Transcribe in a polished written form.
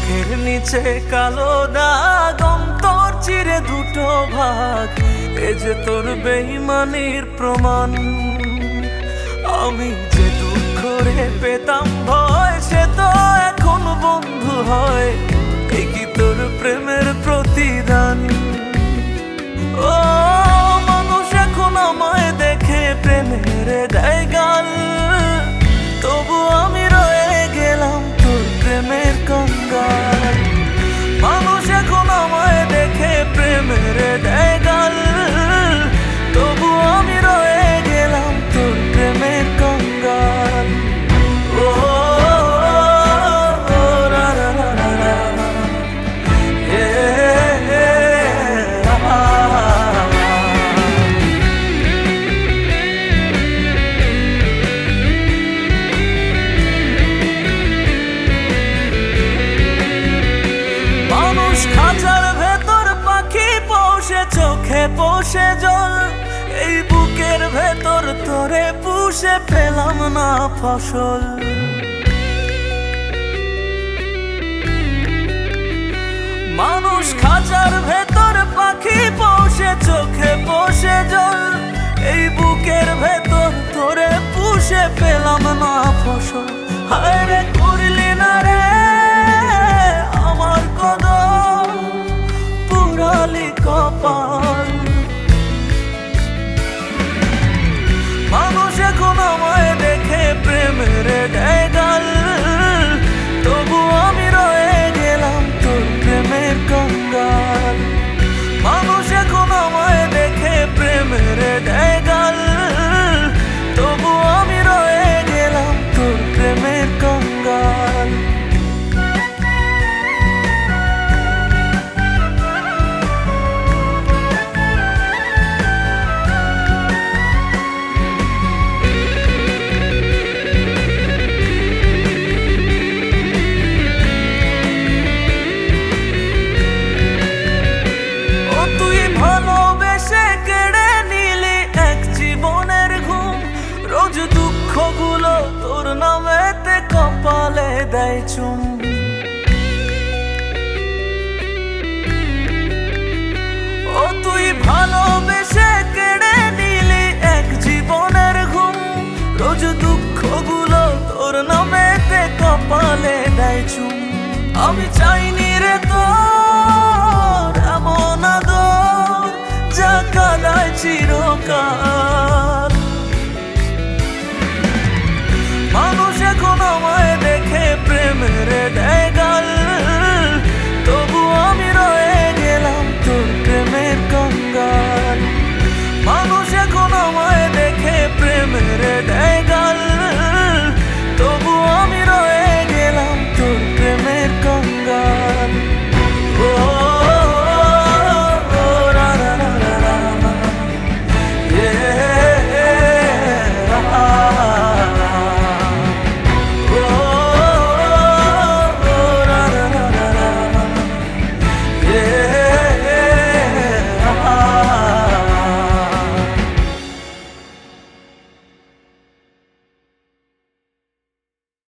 চোখের নিচে কালো দাগ, অন্তর চিরে দুটো ভাগ, এ যে তোর বেঈমানির প্রমাণ। আমি যে দুঃখ রে পেতাম ভয়, সে তো এখন বন্ধু হয়, এ কি তোর প্রেমের প্রতিদান? ও মানুষ এখন আমায় দেখে প্রেমের দেয় গাল, তবু আমি রয়ে গেলাম তোর প্রেমের কঙ্গাল। মানুষ এখন আমায় দেখে প্রেমের দেয় গাল, তবু আমি রয়ে গেলাম তোর প্রেমের কঙ্গাল। ও রা রা রা রা রা, এ মানুষ খাঁচার ভেতর পাখি পোষে, চোখে পোষে জল, এই বুকের ভেতর তোরে পুষে পেলাম না ফসল। মানুষ খাঁচার ভেতর পাখি পোষে, চোখে পোষে জল, এই বুকের ভেতর তোরে পুষে পেলাম না ফসল। হায় রে করলি না রে আমার কদর, পুরালি কপাল। মানুষ এখন আমায় দেখে প্রেমের দেয় গাল, তবু আমি রয়ে গেলাম তোর প্রেমের কঙ্গাল। মানুষ এখন আমায় দেখে প্রেমের দেয় গাল, তবু আমি রয়ে গেলাম তোর প্রেমের কঙ্গাল। রোজ দুঃখগুলো তোর নামেতে কপালে দেয় চুম, ও তুই ভালোবেসে কেড়ে নিলি এক জীবনের ঘুম। রোজ দুঃখগুলো তোর নামেতে কপালে দেয় চুম। আমি চাইনি রে তোর এমন আদর, যা কাদায় চিরকাল।